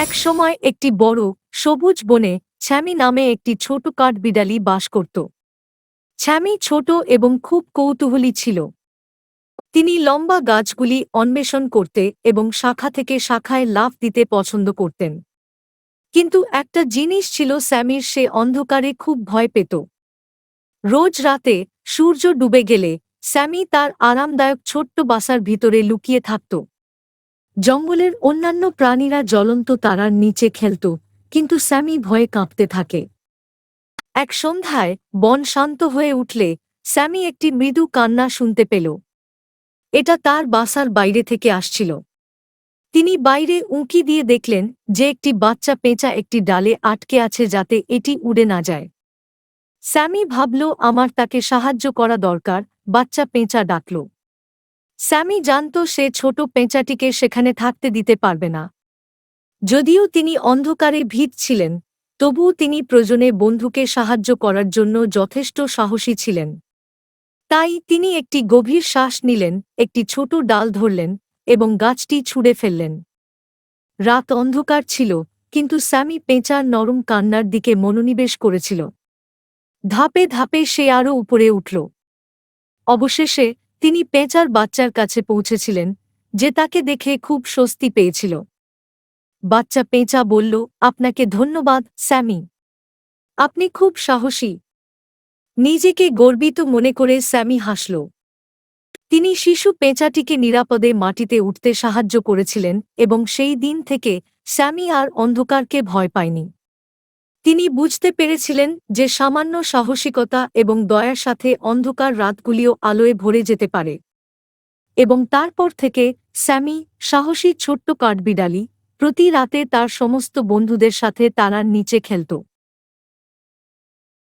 একসময় একটি বড়, সবুজ বনে ছ্যামি নামে একটি ছোট কাঠবিড়ালি বাস করত। ছ্যামি ছোট এবং খুব কৌতূহলী ছিল। তিনি লম্বা গাছগুলি অন্বেষণ করতে এবং শাখা থেকে শাখায় লাফ দিতে পছন্দ করতেন। কিন্তু একটা জিনিস ছিল, স্যামির সে অন্ধকারে খুব ভয় পেত। রোজ রাতে সূর্য ডুবে গেলে স্যামি তার আরামদায়ক ছোট্ট বাসার ভিতরে লুকিয়ে থাকত। জঙ্গলের অন্যান্য প্রাণীরা জ্বলন্ত তারার নিচে খেলত, কিন্তু স্যামি ভয়ে কাঁপতে থাকে। এক সন্ধ্যায় বন শান্ত হয়ে উঠলে স্যামি একটি মৃদু কান্না শুনতে পেল। এটা তার বাসার বাইরে থেকে আসছিল। তিনি বাইরে উঁকি দিয়ে দেখলেন যে একটি বাচ্চা পেঁচা একটি ডালে আটকে আছে, যাতে এটি উড়ে না যায়। স্যামি ভাবল, আমার তাকে সাহায্য করা দরকার। বাচ্চা পেঁচা ডাকল। স্যামি জানত সে ছোট পেঁচাটিকে সেখানে থাকতে দিতে পারবে না। যদিও তিনি অন্ধকারে ভীত ছিলেন, তবুও তিনি প্রয়োজনে বন্ধুকে সাহায্য করার জন্য যথেষ্ট সাহসী ছিলেন। তাই তিনি একটি গভীর শ্বাস নিলেন, একটি ছোট ডাল ধরলেন এবং গাছটি ছুঁড়ে ফেললেন। রাত অন্ধকার ছিল, কিন্তু স্যামি পেঁচার নরম কান্নার দিকে মনোনিবেশ করেছিল। ধাপে ধাপে সে আরও উপরে উঠল। অবশেষে তিনি পেঁচার বাচ্চার কাছে পৌঁছেছিলেন, যে তাকে দেখে খুব স্বস্তি পেয়েছিল। বাচ্চা পেঁচা বলল, আপনাকে ধন্যবাদ স্যামি। আপনি খুব সাহসী। নিজেকে গর্বিত মনে করে স্যামি হাসল। তিনি শিশু পেঁচাটিকে নিরাপদে মাটিতে উঠতে সাহায্য করেছিলেন এবং সেই দিন থেকে স্যামি আর অন্ধকারকে ভয় পায়নি। তিনি বুঝতে পেরেছিলেন যে সামান্য সাহসিকতা এবং দয়ার সাথে অন্ধকার রাতগুলিও আলোয় ভরে যেতে পারে। এবং তারপর থেকে স্যামি, সাহসী ছোট্ট কাঠবিড়ালি, প্রতি রাতে তার সমস্ত বন্ধুদের সাথে তারার নিচে খেলত।